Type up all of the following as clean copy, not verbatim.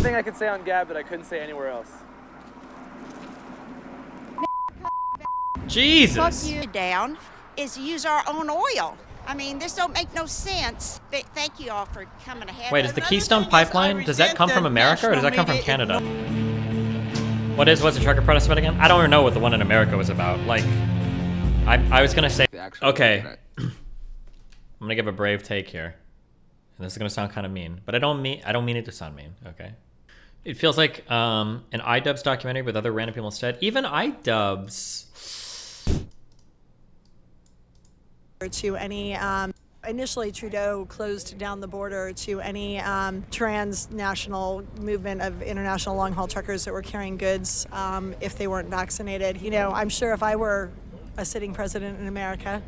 thing I could say on Gab that I couldn't say anywhere else. Jesus. Fuck you down is use our own oil. I mean, this don't make no sense. Thank you all for coming ahead. Wait, is the Keystone Pipeline, does that come from America or does that come from Canada? What's the trucker protest about again? I don't even know what the one in America was about. Like, I was gonna say, okay, I'm gonna give a brave take here. And this is gonna sound kind of mean, but I don't mean it to sound mean, okay? It feels like an iDubbbz documentary with other random people instead. Even iDubbbz. To any, initially Trudeau closed down the border to any transnational movement of international long-haul truckers that were carrying goods if they weren't vaccinated. You know, I'm sure if I were a sitting president in America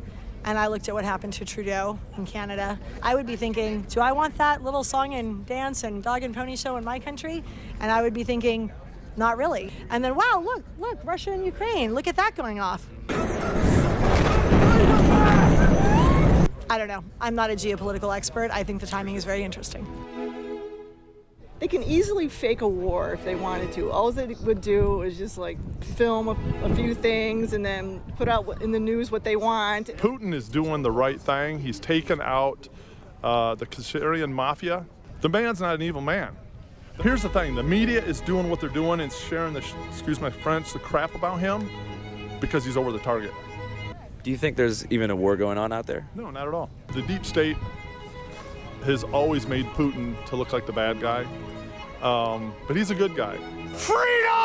and I looked at what happened to Trudeau in Canada, I would be thinking, do I want that little song and dance and dog and pony show in my country? And I would be thinking, not really. And then, wow, look, Russia and Ukraine, look at that going off. I don't know. I'm not a geopolitical expert. I think the timing is very interesting. They can easily fake a war if they wanted to. All they would do is just like film a few things and then put out in the news what they want. Putin is doing the right thing. He's taken out the Syrian mafia. The man's not an evil man. Here's the thing. The media is doing what they're doing and sharing the, excuse my French, the crap about him because he's over the target. Do you think there's even a war going on out there? No, not at all. The deep state has always made Putin to look like the bad guy, but he's a good guy. Freedom!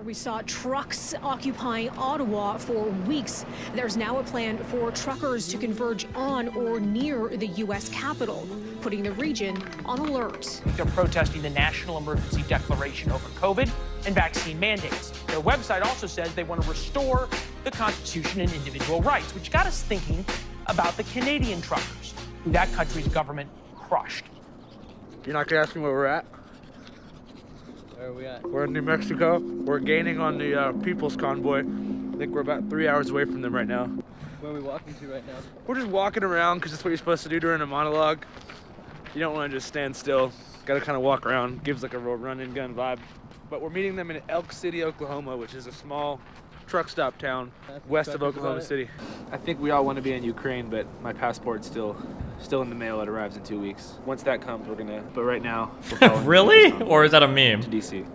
We saw trucks occupying Ottawa for weeks. There's now a plan for truckers to converge on or near the U.S. Capitol, putting the region on alert. They're protesting the national emergency declaration over COVID and vaccine mandates. Their website also says they want to restore the Constitution and individual rights, which got us thinking about the Canadian truckers, who that country's government crushed. You're not going to ask me where we're at? Where are we at? We're in New Mexico. We're gaining on the People's Convoy. I think we're about 3 hours away from them right now. Where are we walking to right now? We're just walking around because that's what you're supposed to do during a monologue. You don't want to just stand still. Got to kind of walk around. Gives like a real run-and-gun vibe. But we're meeting them in Elk City, Oklahoma, which is a small truck stop town west of Oklahoma City. I think we all want to be in Ukraine, but my passport's still in the mail. It arrives in 2 weeks. Once that comes, we're gonna. But right now, we're really? Or is that a meme? To DC.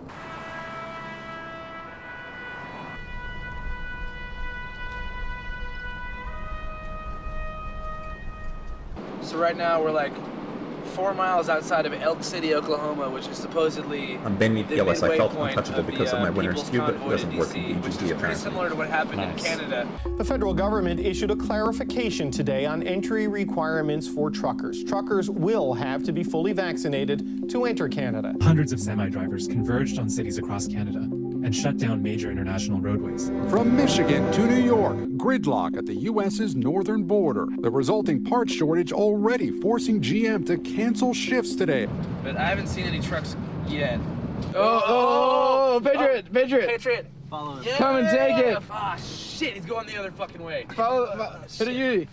So right now we're like 4 miles outside of Elk City, Oklahoma, which is supposedly I'm beneath the Gillis. I felt midway point untouchable because of my winter People's scuba. It Convoy doesn't to work in DC, which is BGD pretty apparently. similar to what happened in Canada. The federal government issued a clarification today on entry requirements for truckers. Truckers will have to be fully vaccinated to enter Canada. Hundreds of semi-drivers converged on cities across Canada and shut down major international roadways. From Michigan to New York, gridlock at the U.S.'s northern border. The resulting parts shortage already forcing GM to cancel shifts today. But I haven't seen any trucks yet. Patriot! Follow him. Yeah. Come and take it. Ah, shit, he's going the other fucking way. Hit you.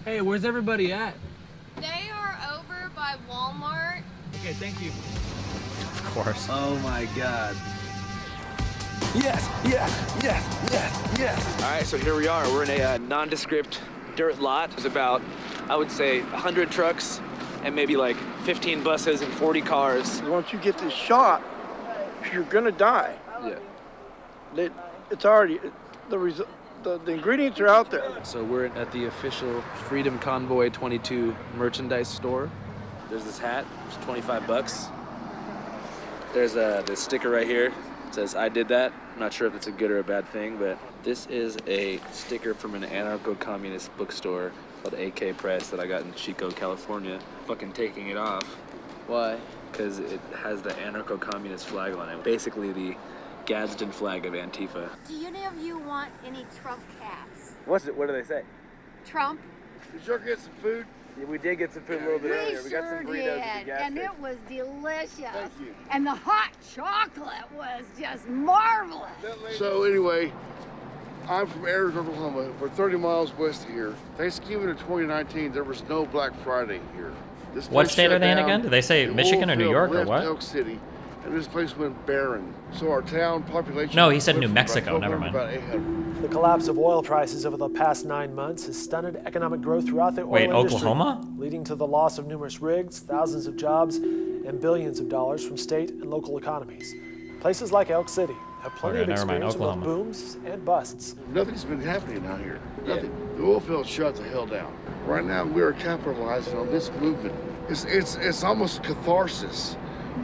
Hey, where's everybody at? They are over by Walmart. Okay, thank you. Of course. Oh my God. Yes. All right, so here we are. We're in a nondescript dirt lot. There's about, I would say, 100 trucks and maybe like 15 buses and 40 cars. Once you get this shot, you're gonna die. Yeah. It's already the ingredients are out there. So we're at the official Freedom Convoy 22 merchandise store. There's this hat. It's 25 bucks. There's this sticker right here. It says, I did that. I'm not sure if it's a good or a bad thing, but this is a sticker from an anarcho-communist bookstore called AK Press that I got in Chico, California. Fucking taking it off. Why? Because it has the anarcho-communist flag on it. Basically the Gadsden flag of Antifa. Do any of you want any Trump caps? What do they say? Trump. Did you get some food? Yeah, we did get some food a little bit earlier. We got some burritos at the gas and station. it was delicious. Thank you. And the hot chocolate was just marvelous. So anyway, I'm from Arizona, Oklahoma. We're 30 miles west of here. Thanksgiving of 2019, there was no Black Friday here. This What place state are shut they in down. again? Did they say The Michigan oil or New field York or left what? Elk City, and this place went barren. So our town population. No, he said New went from Mexico. about Never 1200 mind. to about 800. The collapse of oil prices over the past 9 months has stunted economic growth throughout the oil Wait, industry, Oklahoma? leading to the loss of numerous rigs, thousands of jobs, and billions of dollars from state and local economies. Places like Elk City have plenty Okay, of never mind, experience with both Oklahoma. booms and busts. Nothing's been happening out here. Nothing. The oil field shut the hell down. Right now, we are capitalizing on this movement. It's almost catharsis,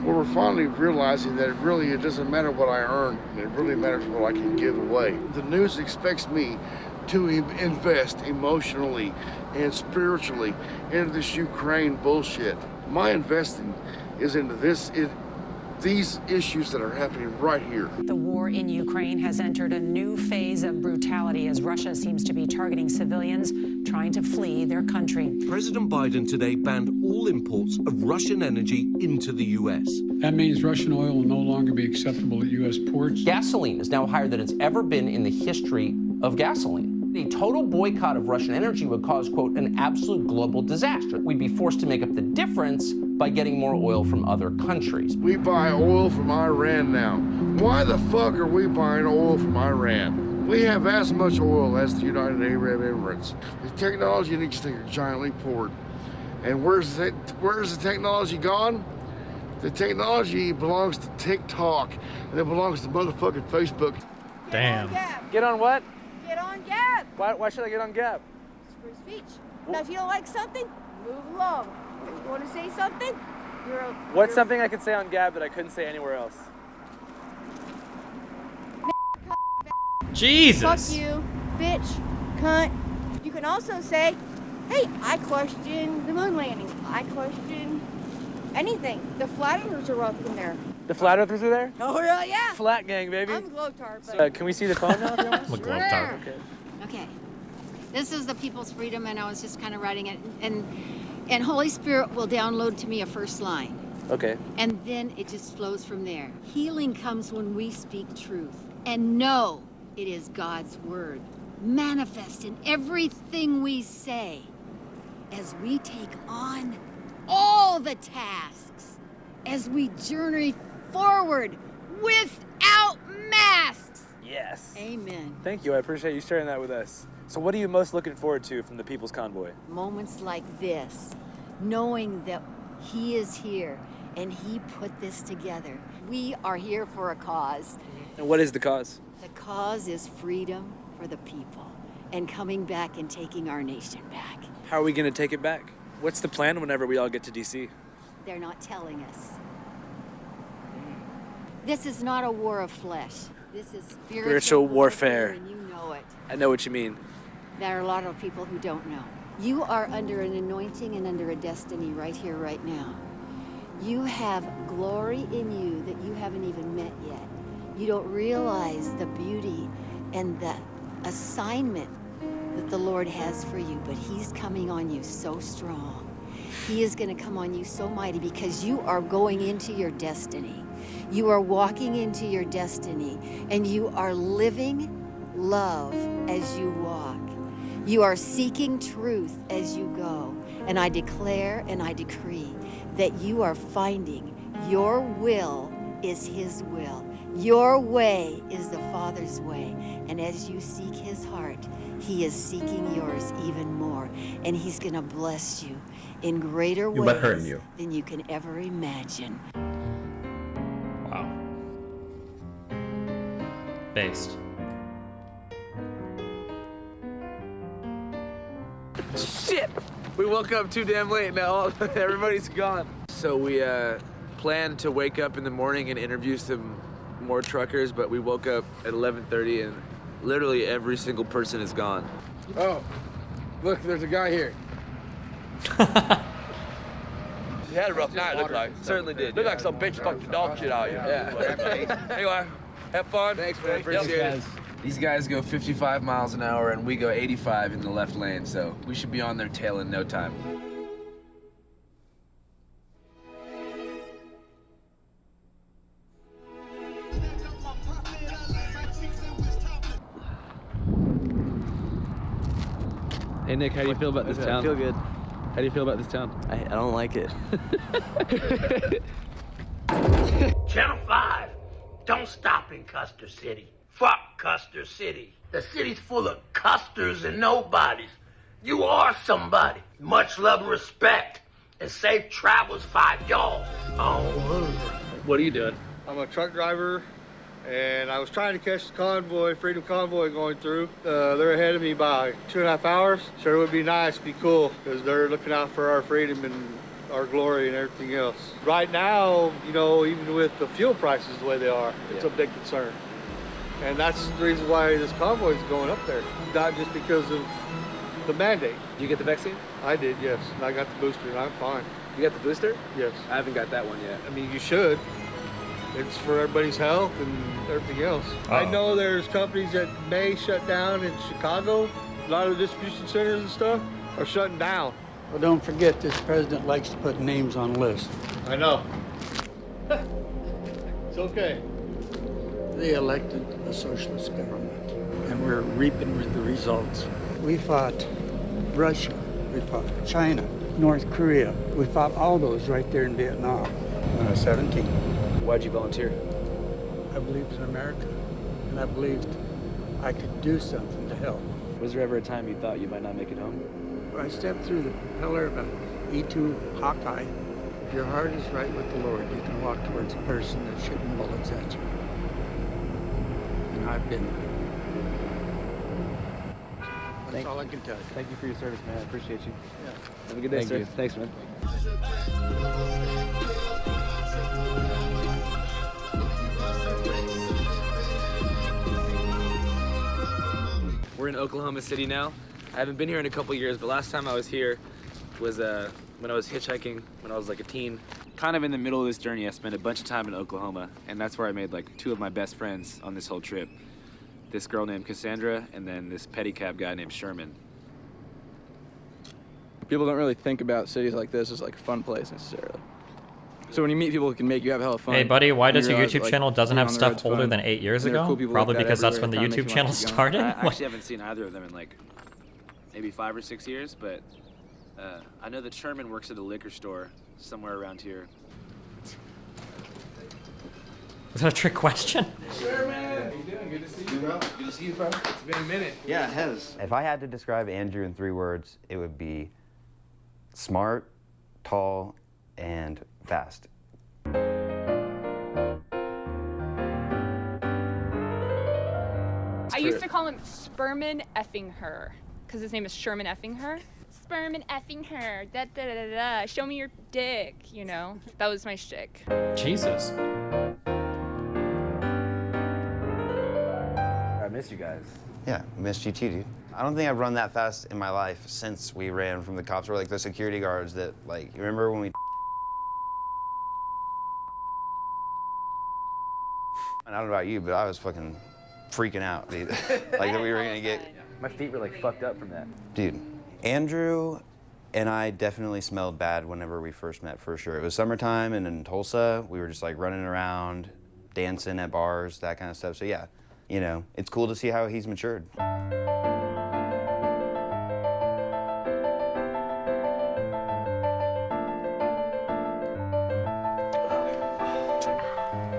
where we're finally realizing that it doesn't matter what I earn. It really matters what I can give away. The news expects me to invest emotionally and spiritually into this Ukraine bullshit. My investing is into these issues that are happening right here. The war in Ukraine has entered a new phase of brutality as Russia seems to be targeting civilians trying to flee their country. President Biden today banned all imports of Russian energy into the U.S. That means Russian oil will no longer be acceptable at U.S. ports. Gasoline is now higher than it's ever been in the history of gasoline. A total boycott of Russian energy would cause, quote, an absolute global disaster. We'd be forced to make up the difference by getting more oil from other countries. We buy oil from Iran now. Why the fuck are we buying oil from Iran? We have as much oil as the United Arab Emirates. The technology needs to take a giant leap forward. And where's the technology gone? The technology belongs to TikTok, and it belongs to motherfucking Facebook. Damn. Get on what? Get on Gab. Why should I get on Gab? It's free speech. Now, if you don't like something, move along. If you want to say something, What's something I could say on Gab that I couldn't say anywhere else? Jesus. Fuck you, bitch, cunt. You can also say, hey, I question the moon landing. I question anything. The flat earthers are welcome there. The flat earthers are there? Oh, really? Yeah. Flat gang, baby. I'm glowtard, but... Can we see the phone now? If you want? I'm a glowtard. Okay. Okay. This is the People's Freedom, and I was just kind of writing it. And Holy Spirit will download to me a first line. Okay. And then it just flows from there. Healing comes when we speak truth and know it is God's word. Manifest in everything we say as we take on all the tasks, as we journey forward without masks. Yes. Amen. Thank you. I appreciate you sharing that with us. So what are you most looking forward to from the People's Convoy? Moments like this, knowing that He is here and He put this together. We are here for a cause. And what is the cause? The cause is freedom for the people and coming back and taking our nation back. How are we going to take it back? What's the plan whenever we all get to D.C.? They're not telling us. This is not a war of flesh. This is Spiritual warfare. and you know it. I know what you mean. There are a lot of people who don't know. You are under an anointing and under a destiny right here, right now. You have glory in you that you haven't even met yet. You don't realize the beauty and the assignment that the Lord has for you, but He's coming on you so strong. He is going to come on you so mighty because you are going into your destiny. You are walking into your destiny, and you are living love as you walk. You are seeking truth as you go. And I declare and I decree that you are finding your will is His will. Your way is the Father's way. And as you seek His heart, He is seeking yours even more. And He's going to bless you in greater ways than you can ever imagine. Wow. Based. Shit! We woke up too damn late now. Everybody's gone. So we planned to wake up in the morning and interview some more truckers, but we woke up at 11:30 and literally every single person is gone. Oh, look, there's a guy here. You had a rough night, looked like. Certainly did. Looked like some bitch fucked the dog shit out of you. Yeah. Anyway, have fun. Thanks, man. Appreciate it. These guys go 55 miles an hour and we go 85 in the left lane, so we should be on their tail in no time. Hey Nick, how do you feel about this town? I feel good. How do you feel about this town? I don't like it. Channel 5, don't stop in Custer City. Fuck Custer City. The city's full of custers and nobodies. You are somebody. Much love and respect. And safe travels for y'all. Oh. What are you doing? I'm a truck driver, and I was trying to catch the convoy, Freedom Convoy going through. They're ahead of me by 2.5 hours. Sure would be nice, be cool, because they're looking out for our freedom and our glory and everything else. Right now, you know, even with the fuel prices the way they are, it's a big concern. And that's the reason why this convoy is going up there, not just because of the mandate. Did you get the vaccine? I did, yes. And I got the booster, and I'm fine. You got the booster? Yes. I haven't got that one yet. I mean, you should. It's for everybody's health and everything else. I know there's companies that may shut down in Chicago. A lot of the distribution centers and stuff are shutting down. Well, don't forget, this president likes to put names on lists. I know. It's okay. They elected a socialist government, and we're reaping the results. We fought Russia, we fought China, North Korea. We fought all those right there in Vietnam when I was 17. Why'd you volunteer? I believed in America, and I believed I could do something to help. Was there ever a time you thought you might not make it home? I stepped through the propeller of an E-2 Hawkeye. If your heart is right with the Lord, you can walk towards a person that's shooting bullets at you. And I've been there. That's all I can tell you. Thank you for your service, man. I appreciate you. Yeah. Have a good day, Thank sir. you. Thanks, man. We're in Oklahoma City now. I haven't been here in a couple years, but last time I was here was when I was hitchhiking when I was like a teen. Kind of in the middle of this journey, I spent a bunch of time in Oklahoma, and that's where I made like 2 of my best friends on this whole trip. This girl named Cassandra, and then this pedicab guy named Sherman. People don't really think about cities like this as like a fun place necessarily. So when you meet people who can make you have hella fun. Hey buddy, why does your realize, YouTube like, channel doesn't being have on the stuff road's older fun. than 8 years And there are ago? cool people Probably like that because that's when the everywhere. It YouTube kinda channel makes you wanna started? I What? actually haven't seen either of them in like maybe 5 or 6 years, but I know that Sherman works at a liquor store somewhere around here. Was that a trick question? Sherman! How you doing? Good to see you, bro. Good to see you, bro. It's been a minute. Yeah, it has. If I had to describe Andrew in 3 words, it would be smart, tall, and fast. I used to call him Sperman effing her, because his name is Sherman effing her. Sperman effing her, da da da da da. Show me your dick, you know? That was my shtick. Jesus. I miss you guys. Yeah, missed you too, dude. I don't think I've run that fast in my life since we ran from the cops or like the security guards that, like, you remember when we and I don't know about you, but I was fucking freaking out, dude. Like that we were gonna get. My feet were like fucked up from that. Dude, Andrew and I definitely smelled bad whenever we first met, for sure. It was summertime, and in Tulsa, we were just like running around, dancing at bars, that kind of stuff. So yeah, you know, it's cool to see how he's matured.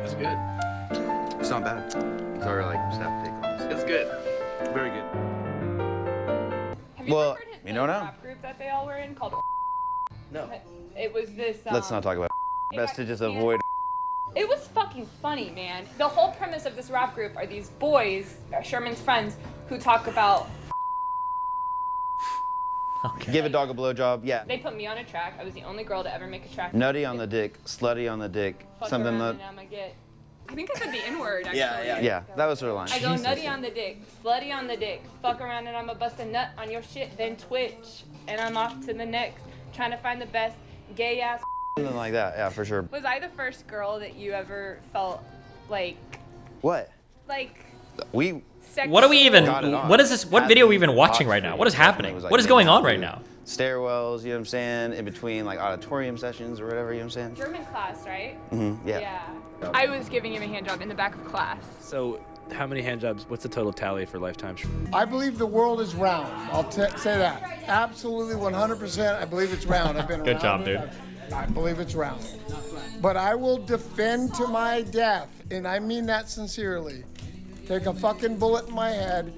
That's good. It's not bad. It's our like step take on this. It's good. Very good. Have you Well, ever heard of you the know now? rap group that they all were in called? No. It was this. Let's not talk about it best got to just canned. avoid. It was fucking funny, man. The whole premise of this rap group are these boys, Sherman's friends, who talk about. Give a dog a blowjob, yeah. They put me on a track. I was the only girl to ever make a track. Nutty on the dick, slutty on the dick, Fuck something around that. and I'ma get. I think I said the N-word, actually. Yeah, that was her line. I go nutty on the dick, slutty on the dick, fuck around and I'ma bust a nut on your shit, then twitch. And I'm off to the next, trying to find the best gay ass. Something like that, yeah, for sure. Was I the first girl that you ever felt like, What? like, What are we even? What is this? What video are we even watching right now? What is happening? What is going on right now? Stairwells, you know what I'm saying? In between like auditorium sessions or whatever, you know what I'm saying? German class, right? Yeah. I was giving him a hand job in the back of class. So, how many hand jobs? What's the total tally for lifetime? I believe the world is round. I'll say that. Absolutely 100%. I believe it's round. I've been around. Good job, dude. I believe it's round. But I will defend to my death, and I mean that sincerely. Take a fucking bullet in my head.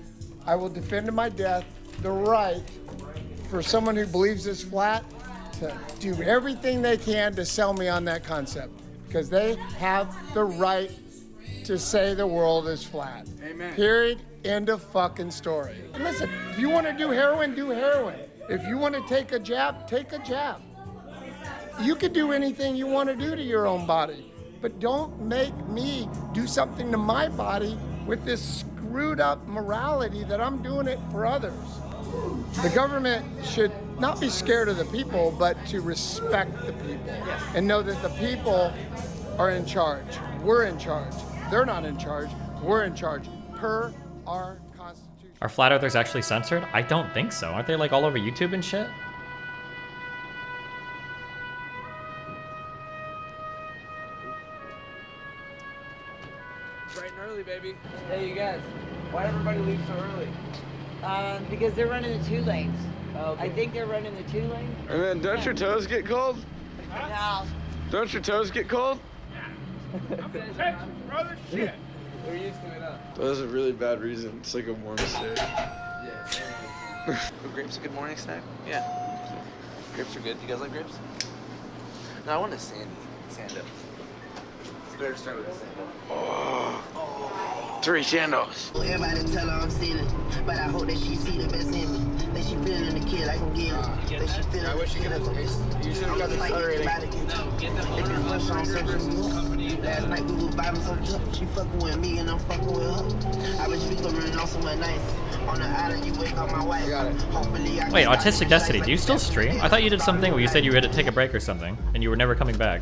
I will defend to my death the right for someone who believes it's flat to do everything they can to sell me on that concept. Because they have the right to say the world is flat. Amen. Period. End of fucking story. And listen, if you want to do heroin, do heroin. If you want to take a jab, take a jab. You can do anything you want to do to your own body, but don't make me do something to my body with this screwed up morality that I'm doing it for others. The government should not be scared of the people, but to respect the people and know that the people are in charge. We're in charge. They're not in charge. We're in charge per our Constitution. Are flat earthers actually censored? I don't think so. Aren't they like all over YouTube and shit? Bright and early, baby. Hey, you guys. Why everybody leave so early? Because they're running the 2 lanes. Oh, okay. I think they're running the 2 lanes. And then don't your toes get cold? No. Don't your toes get cold? Brother, shit. We're used to it, huh? That was a really bad reason. It's like a warm mistake. Yeah. Are grapes a good morning snack? Yeah. Grapes are good. You guys like grapes? No, I want a sandy. Sando. It's better to start with a sando. Oh. 3 sandos. Everybody tell her I'm sinning, but I hope that she see the best in me. That she feeling the kid like I'm getting. That she feeling I wish you could have You should have got the accelerating. Last night we was vibing so tough. She fucking with me and I'm fucking with her. I wish we could run off somewhere nice. On the island, you wake up my wife. Hopefully I Wait, Autistic Destiny, do you still stream? I thought you did something where you said you had to take a break or something, and you were never coming back.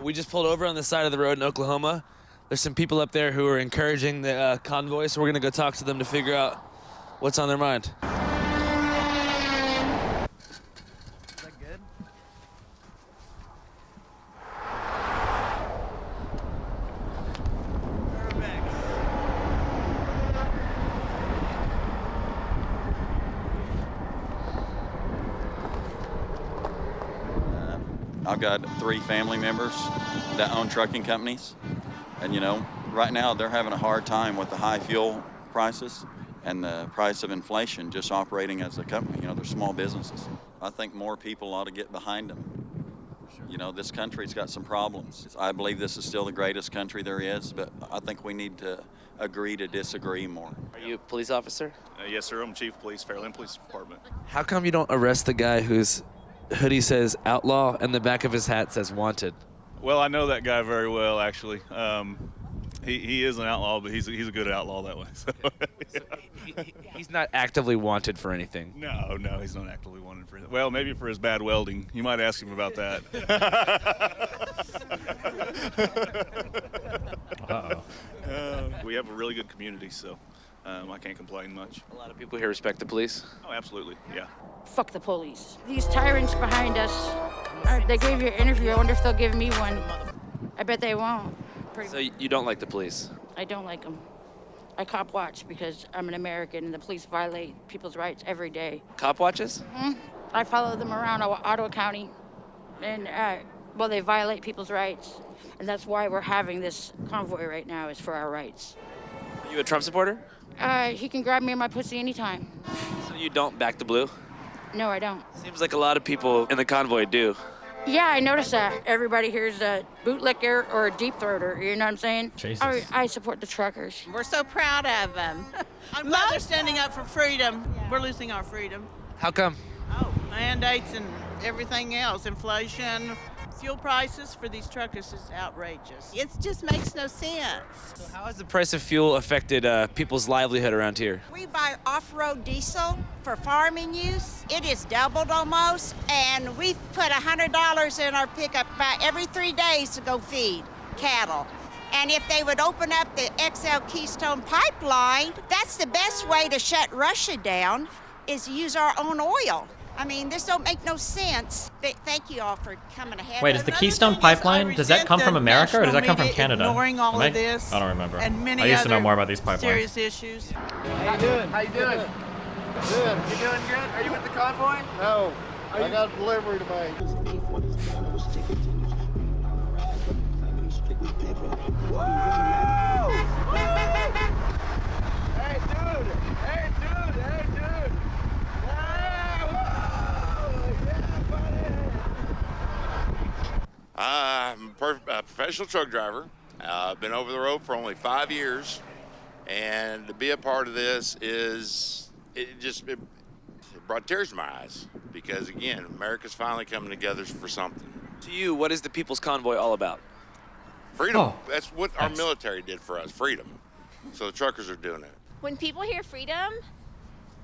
We just pulled over on the side of the road in Oklahoma. There's some people up there who are encouraging the convoy, so we're gonna go talk to them to figure out what's on their mind. I've got 3 family members that own trucking companies. And you know, right now they're having a hard time with the high fuel prices and the price of inflation just operating as a company. You know, they're small businesses. I think more people ought to get behind them. You know, this country's got some problems. I believe this is still the greatest country there is, but I think we need to agree to disagree more. Are you a police officer? Yes, sir. I'm Chief of Police, Fairland Police Department. How come you don't arrest the guy whose hoodie says outlaw and the back of his hat says wanted? Well, I know that guy very well, actually. He is an outlaw, but he's a good outlaw that way. So, so he's not actively wanted for anything. No, he's not actively wanted for anything. Well, maybe for his bad welding. You might ask him about that. Uh-oh. We have a really good community, so I can't complain much. A lot of people here respect the police. Oh, absolutely, yeah. Fuck the police. These tyrants behind us, they gave you an interview. I wonder if they'll give me one. I bet they won't. So you don't like the police? I don't like them. I cop watch because I'm an American and the police violate people's rights every day. Cop watches? I follow them around Ottawa County and, well, they violate people's rights. And that's why we're having this convoy right now, is for our rights. Are you a Trump supporter? He can grab me in my pussy anytime. So you don't back the blue? No, I don't. Seems like a lot of people in the convoy do. Yeah, I noticed that. Everybody here's a bootlicker or a deep throater, you know what I'm saying? Jesus. I support the truckers. We're so proud of them. I'm glad they're standing up for freedom. We're losing our freedom. How come? Oh, mandates and everything else. Inflation, fuel prices for these truckers is outrageous. It just makes no sense. So how has the price of fuel affected people's livelihood around here? We buy off-road diesel for farming use. It is doubled almost, and we put $100 in our pickup about every 3 days to go feed cattle. And if they would open up the XL Keystone Pipeline, that's the best way to shut Russia down, is use our own oil. I mean, this don't make no sense. Thank you all for coming ahead. Wait, is the Keystone Pipeline, does that come from America or does that come from Canada? Ignoring all of this. I don't remember. And many I used to know other more about these pipelines. serious issues. How you doing? How you doing? Good. You doing good? Are you with the convoy? No. I got a delivery to make. Hey, dude! Hey, dude! Hey, dude! I'm a professional truck driver. I've been over the road for only 5 years, and to be a part of this it brought tears to my eyes because, again, America's finally coming together for something. To you, what is the People's Convoy all about? Freedom. Oh, That's what our military did for us, freedom. So the truckers are doing it. When people hear freedom,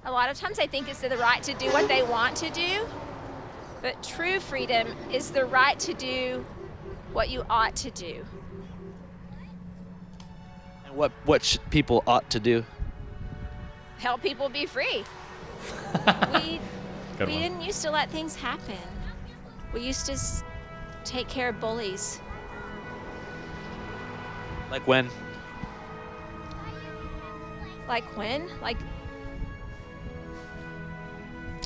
a lot of times they think it's the right to do what they want to do. But true freedom is the right to do what you ought to do. And what people ought to do? Help people be free. we didn't used to let things happen. We used to take care of bullies. Like when? Like when? Like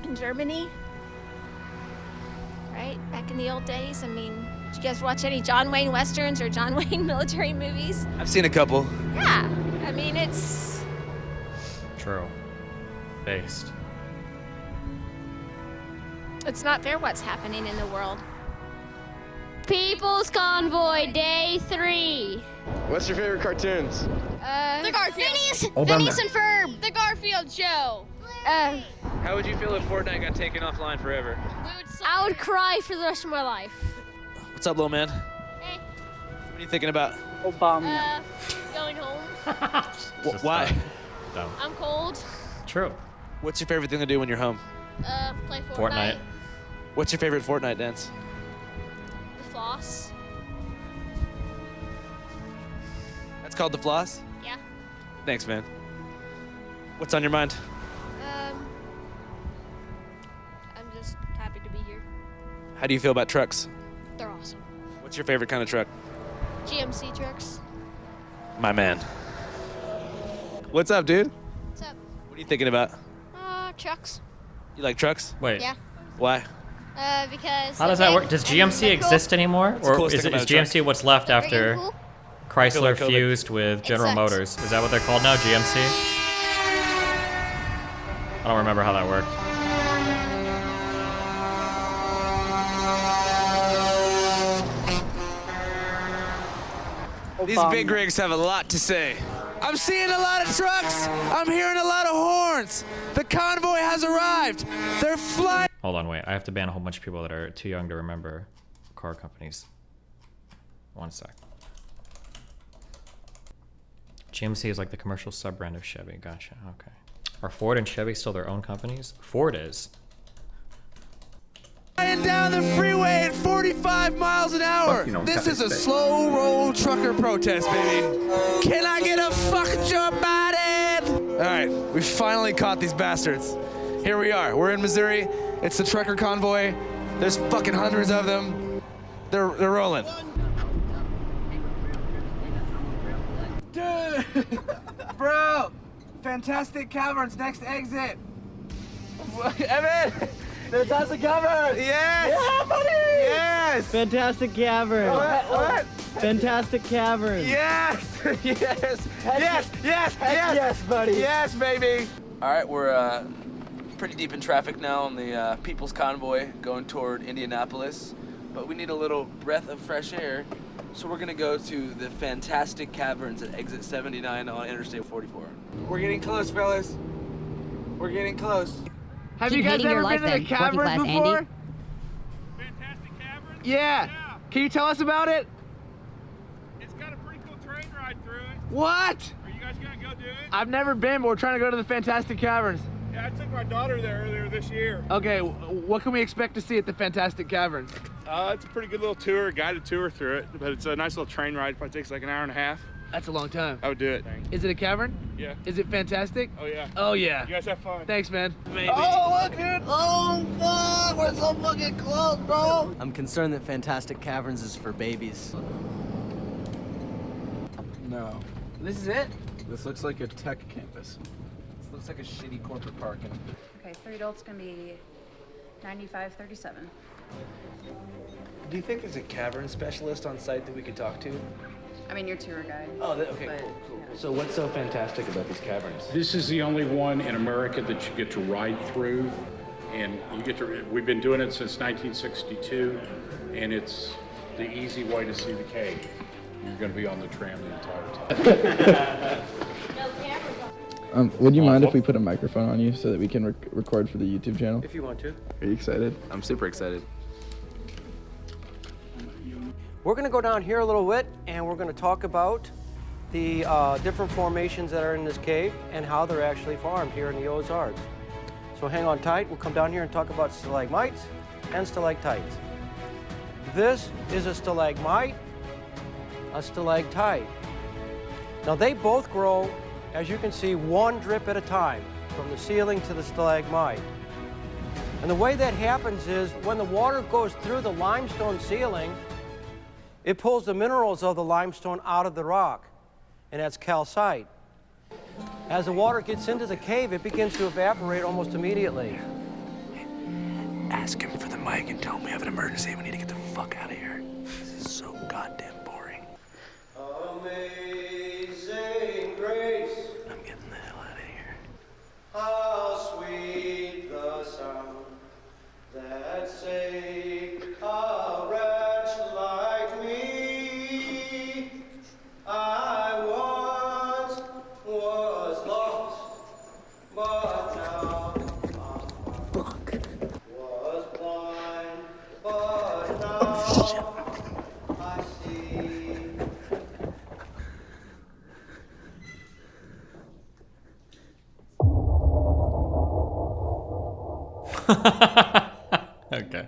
in Germany? Right? Back in the old days? I mean, did you guys watch any John Wayne Westerns or John Wayne military movies? I've seen a couple. Yeah. I mean, it's... True. Based. It's not fair what's happening in the world. People's Convoy, Day 3. What's your favorite cartoons? The Garfield. Obama. Phineas and Ferb. The Garfield Show. How would you feel if Fortnite got taken offline forever? I would cry for the rest of my life. What's up, little man? Hey. What are you thinking about? Obama. Going home. Why? Dumb. I'm cold. True. What's your favorite thing to do when you're home? Play Fortnite. What's your favorite Fortnite dance? The floss. That's called the floss? Yeah. Thanks, man. What's on your mind? I'm just happy to be here. How do you feel about trucks? They're awesome. What's your favorite kind of truck? GMC trucks. My man. What's up, dude? What's up? What are you thinking about? Trucks. You like trucks? Wait. Yeah. Why? Because. How does that work? Does GMC exist anymore? What's the Or coolest is thing about a GMC what's left after cool? Chrysler COVID. fused with General sucks. Motors? Is that what they're called now, GMC? I don't remember how that worked. These big rigs have a lot to say. I'm seeing a lot of trucks. I'm hearing a lot of horns. The convoy has arrived. They're flying. Hold on, wait. I have to ban a whole bunch of people that are too young to remember car companies. One sec. GMC is like the commercial sub-brand of Chevy. Gotcha. Okay. Are Ford and Chevy still their own companies? Ford is. Flying down the freeway at 45 miles an hour. This is a slow roll trucker protest, baby. Can I get a fuck Joe Biden? All right, we finally caught these bastards. Here we are. We're in Missouri. It's the trucker convoy. There's fucking hundreds of them. They're rolling. Dude! Bro! Fantastic Caverns, next exit! Evan! Fantastic Caverns! Yes! Yeah, buddy! Yes! Fantastic Caverns! What? Fantastic Caverns! Yes! Yes! Yes! Yes! Yes, buddy! Yes, baby! All right, we're pretty deep in traffic now on the People's Convoy going toward Indianapolis, but we need a little breath of fresh air, so we're gonna go to the Fantastic Caverns at exit 79 on Interstate 44. We're getting close, fellas. We're getting close. Have you guys ever been to the caverns before? Fantastic Caverns? Yeah. Can you tell us about it? It's got a pretty cool train ride through it. What? Are you guys gonna go do it? I've never been, but we're trying to go to the Fantastic Caverns. Yeah, I took my daughter there earlier this year. Okay, what can we expect to see at the Fantastic Caverns? It's a pretty good little tour, guided tour through it, but it's a nice little train ride. Probably takes like an hour and a half. That's a long time. I would do it. Is it a cavern? Yeah. Is it fantastic? Oh yeah. Oh yeah. You guys have fun. Thanks, man. Maybe. Oh, look, dude. Oh, fuck. We're so fucking close, bro. I'm concerned that Fantastic Caverns is for babies. No. This is it? This looks like a tech campus. This looks like a shitty corporate parking. Okay, 3 adults gonna be $95.37. Do you think there's a cavern specialist on site that we could talk to? I mean, your tour guide. Oh, okay, but, cool. yeah. So what's so fantastic about these caverns? This is the only one in America that you get to ride through, and you get to. We've been doing it since 1962, and it's the easy way to see the cave. You're going to be on the tram the entire time. Would you mind if we put a microphone on you so that we can record for the YouTube channel? If you want to. Are you excited? I'm super excited. We're going to go down here a little bit, and we're going to talk about the different formations that are in this cave and how they're actually formed here in the Ozarks. So hang on tight. We'll come down here and talk about stalagmites and stalactites. This is a stalagmite, a stalactite. Now they both grow, as you can see, one drip at a time from the ceiling to the stalagmite. And the way that happens is when the water goes through the limestone ceiling, it pulls the minerals of the limestone out of the rock, and that's calcite. As the water gets into the cave, it begins to evaporate almost immediately. Ask him for the mic and tell him we have an emergency. We need to get the fuck out of here. This is so goddamn boring. Amazing grace. I'm getting the hell out of here. How sweet the sound that saved a wretch like me. I once was lost, but now was blind, but now I see. Okay.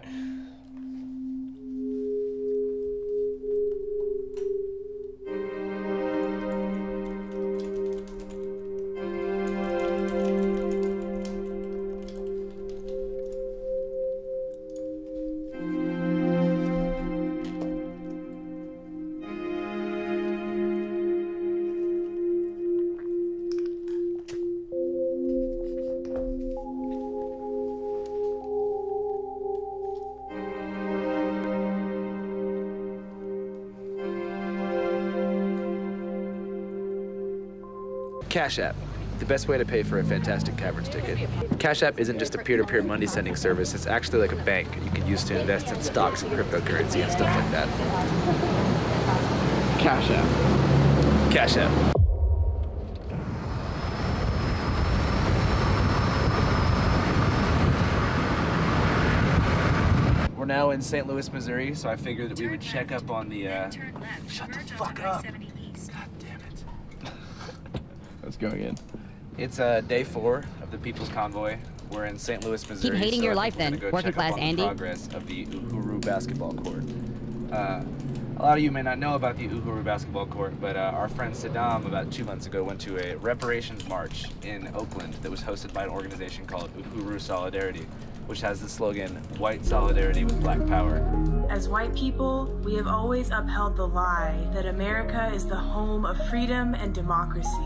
Cash App, the best way to pay for a Fantastic Caverns ticket. Cash App isn't just a peer-to-peer money sending service, it's actually like a bank you can use to invest in stocks and cryptocurrency and stuff like that. Cash App. Cash App. We're now in St. Louis, Missouri, so I figured that we would check up on the, shut the fuck up. God damn it. Let's go again. It's day 4 of the People's Convoy. We're in St. Louis, Missouri. Keep hating so your I life think we're then, gonna go working check up class on Andy. the progress of the Uhuru basketball court. A lot of you may not know about the Uhuru basketball court, but our friend Saddam about 2 months ago went to a reparations march in Oakland that was hosted by an organization called Uhuru Solidarity, which has the slogan, "White Solidarity with Black Power." As white people, we have always upheld the lie that America is the home of freedom and democracy.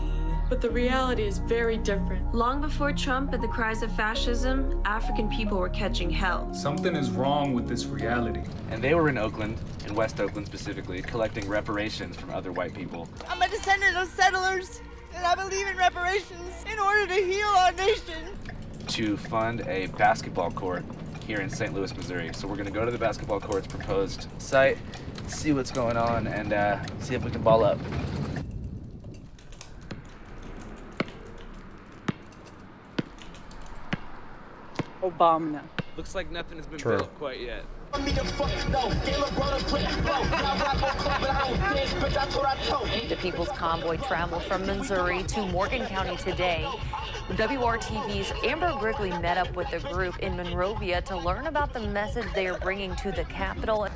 But the reality is very different. Long before Trump and the cries of fascism, African people were catching hell. Something is wrong with this reality. And they were in Oakland, in West Oakland specifically, collecting reparations from other white people. I'm a descendant of settlers, and I believe in reparations in order to heal our nation. To fund a basketball court here in St. Louis, Missouri. So we're gonna go to the basketball court's proposed site, see what's going on, and see if we can ball up. Obama. Looks like nothing has been True. built quite yet. The People's Convoy traveled from Missouri to Morgan County today. WRTV's Amber Grigley met up with the group in Monrovia to learn about the message they are bringing to the Capitol.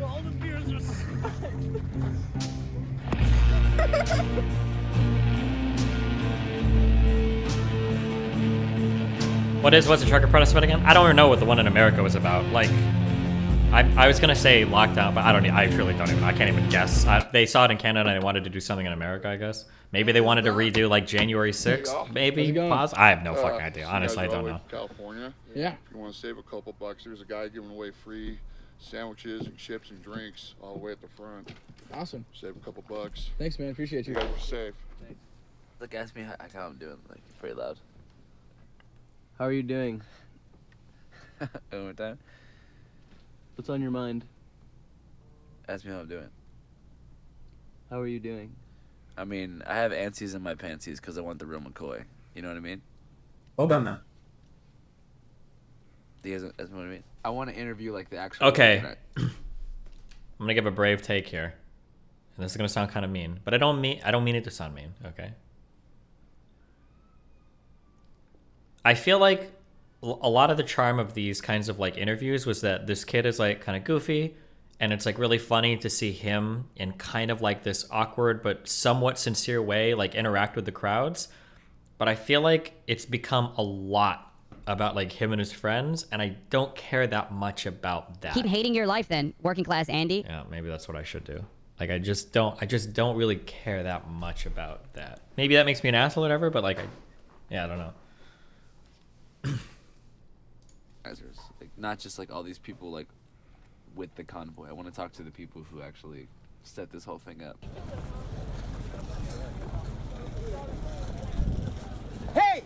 All the beers are spiked. What's the trucker protest about again? I don't even know what the one in America was about. Like, I was gonna say lockdown, but I truly don't even. I can't even guess. They saw it in Canada and they wanted to do something in America, I guess. Maybe they wanted to redo like January 6th. Maybe. Pause. I have no fucking idea. Honestly, I don't know. California. Yeah. If you want to save a couple bucks, there's a guy giving away free sandwiches and chips and drinks all the way at the front. Awesome. Save a couple bucks. Thanks, man. Appreciate you. You guys are safe. Like, ask me how I'm doing. Like, pretty loud. How are you doing? One more time. What's on your mind? Ask me how I'm doing. How are you doing? I mean, I have antsies in my pantsies because I want the real McCoy. You know what I mean? Well done, man. Do you guys know what I mean? I want to interview like the actual. Okay. I'm gonna give a brave take here, and this is gonna sound kind of mean, but I don't mean it to sound mean. Okay. I feel like a lot of the charm of these kinds of like interviews was that this kid is like kind of goofy, and it's like really funny to see him in kind of like this awkward but somewhat sincere way like interact with the crowds. But I feel like it's become a lot about like him and his friends, and I don't care that much about that. Keep hating your life then, working class Andy. Yeah, maybe that's what I should do. Like I just don't really care that much about that. Maybe that makes me an asshole or whatever, but like I don't know. Like, not just like all these people like with the convoy. I want to talk to the people who actually set this whole thing up. Hey!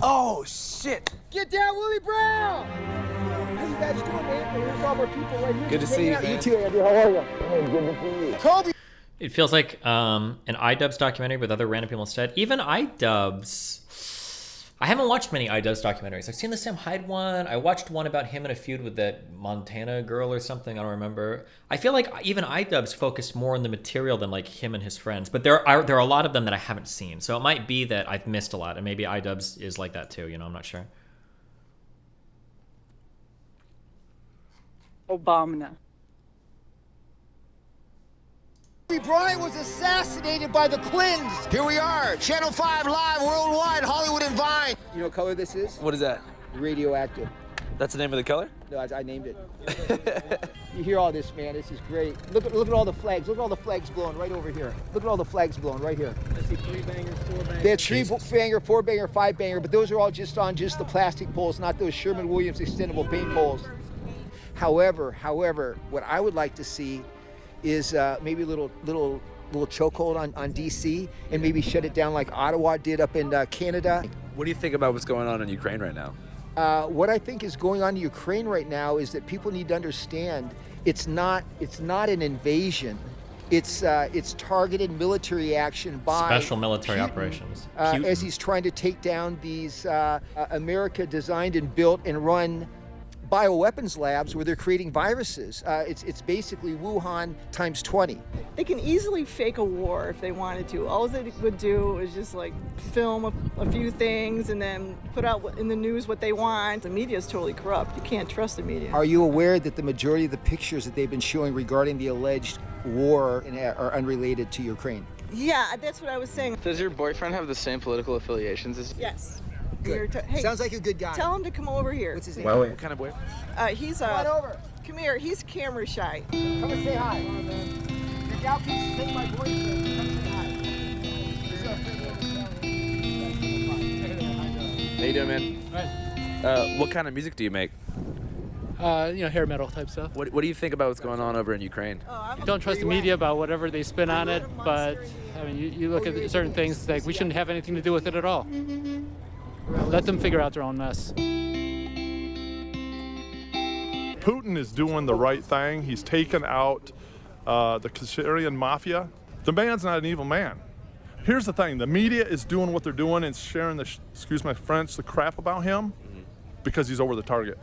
Oh, shit! Get down, Willie Brown! How you guys doing, man? Here's all our people right here. Good to see you, man. You too, Andy. How are you? Hey, good to see you. Kobe! It feels like an iDubbbz documentary with other random people instead. Even iDubbbz. I haven't watched many iDubbbz documentaries. I've seen the Sam Hyde one. I watched one about him in a feud with that Montana girl or something. I don't remember. I feel like even iDubbbz focused more on the material than like him and his friends. But there are a lot of them that I haven't seen. So it might be that I've missed a lot, and maybe iDubbbz is like that too. You know, I'm not sure. Obama. Kobe Bryant was assassinated by the Quins. Here we are, Channel 5 live worldwide, Hollywood and Vine. You know what color this is? What is that? Radioactive. That's the name of the color? No, I named it. You hear all this, man. This is great. Look at all the flags. Look at all the flags blowing right over here. Look at all the flags blowing right here. I see 3 bangers, 4 bangers. They had 3 banger, 4 banger, 5 banger, but those are all just on the plastic poles, not those Sherman-Williams extendable paint poles. However, what I would like to see is maybe a little chokehold on DC, and maybe shut it down like Ottawa did up in Canada. What do you think about what's going on in Ukraine right now? What I think is going on in Ukraine right now is that people need to understand it's not an invasion. It's targeted military action by special military Putin, operations. As he's trying to take down these America designed and built and run bioweapons labs where they're creating viruses. It's basically Wuhan times 20. They can easily fake a war if they wanted to. All they would do is just like film a few things and then put out in the news what they want. The media is totally corrupt. You can't trust the media. Are you aware that the majority of the pictures that they've been showing regarding the alleged war are unrelated to Ukraine? Yeah, that's what I was saying. Does your boyfriend have the same political affiliations as you? Yes. Good. Hey, sounds like a good guy. Tell him to come over here. What's his name? What kind of boy? He's come on over. Come here. He's camera shy. Come and say hi. Your gal keeps saying my voice. How you doing, man? Right. What kind of music do you make? Hair metal type stuff. What do you think about what's going on over in Ukraine? Don't trust the media about whatever they spin on it, but I mean, you look at certain things like we shouldn't have anything to do with it at all. Let them figure out their own mess. Putin is doing the right thing. He's taken out the Syrian mafia. The man's not an evil man. Here's the thing, the media is doing what they're doing and sharing the, excuse my French, the crap about him because he's over the target.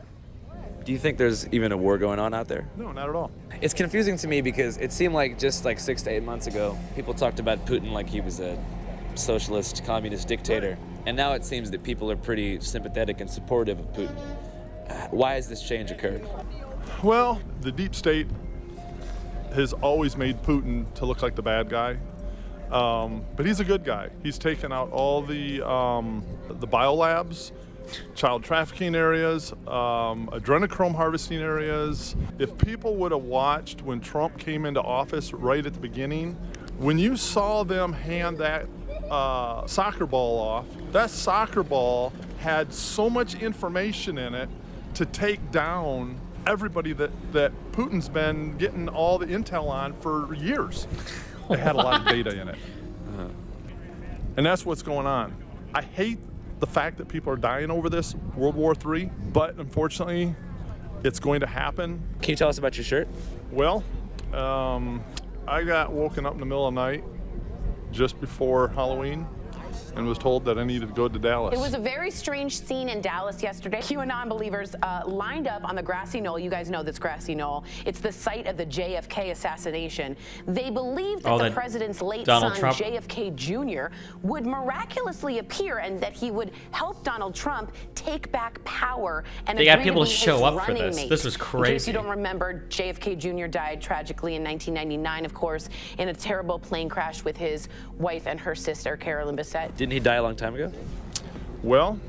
Do you think there's even a war going on out there? No, not at all. It's confusing to me because it seemed like just like 6 to 8 months ago, people talked about Putin like he was a socialist, communist dictator. And now it seems that people are pretty sympathetic and supportive of Putin. Why has this change occurred? Well, the deep state has always made Putin to look like the bad guy. But he's a good guy. He's taken out all the biolabs, child trafficking areas, adrenochrome harvesting areas. If people would have watched when Trump came into office right at the beginning, when you saw them hand that soccer ball off, that soccer ball had so much information in it to take down everybody that Putin's been getting all the intel on for years. It had a lot of data in it. And that's what's going on. I hate the fact that people are dying over this, World War III, but unfortunately, it's going to happen. Can you tell us about your shirt? Well, I got woken up in the middle of the night just before Halloween and was told that I needed to go to Dallas. It was a very strange scene in Dallas yesterday. QAnon believers lined up on the grassy knoll. You guys know this grassy knoll. It's the site of the JFK assassination. They believed that the president's late son, JFK Jr., would miraculously appear and that he would help Donald Trump take back power. And they got people to show up for this. This was crazy. In case you don't remember, JFK Jr. died tragically in 1999, of course, in a terrible plane crash with his wife and her sister, Carolyn Bessette. Didn't he die a long time ago? Well,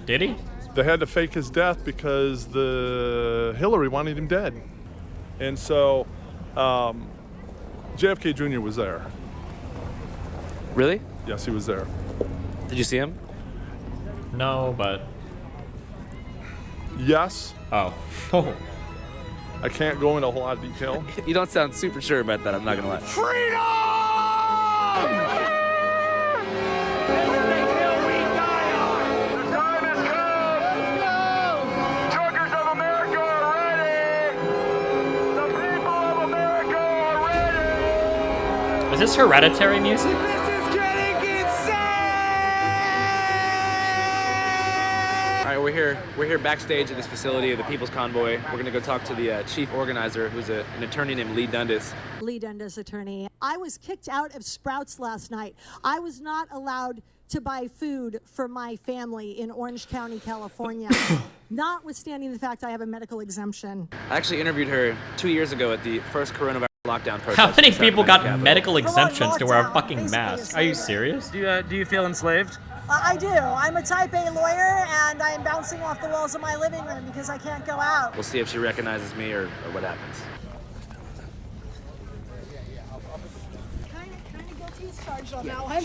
did he? They had to fake his death because the Hillary wanted him dead. And so JFK Jr. was there. Really? Yes, he was there. Did you see him? No, but... Yes. Oh. I can't go into a whole lot of detail. You don't sound super sure about that, I'm not gonna lie. Freedom! Is this Hereditary music? This is getting insane! All right, we're here backstage at this facility of the People's Convoy. We're gonna go talk to the chief organizer, who's an attorney named Lee Dundas. Lee Dundas, attorney. I was kicked out of Sprouts last night. I was not allowed to buy food for my family in Orange County, California, notwithstanding the fact I have a medical exemption. I actually interviewed her 2 years ago at the first coronavirus lockdown protest. How many people got medical exemptions to wear a fucking mask? Are you serious? Do you feel enslaved? I do. I'm a type A lawyer, and I'm bouncing off the walls of my living room because I can't go out. We'll see if she recognizes me or what happens. On that one.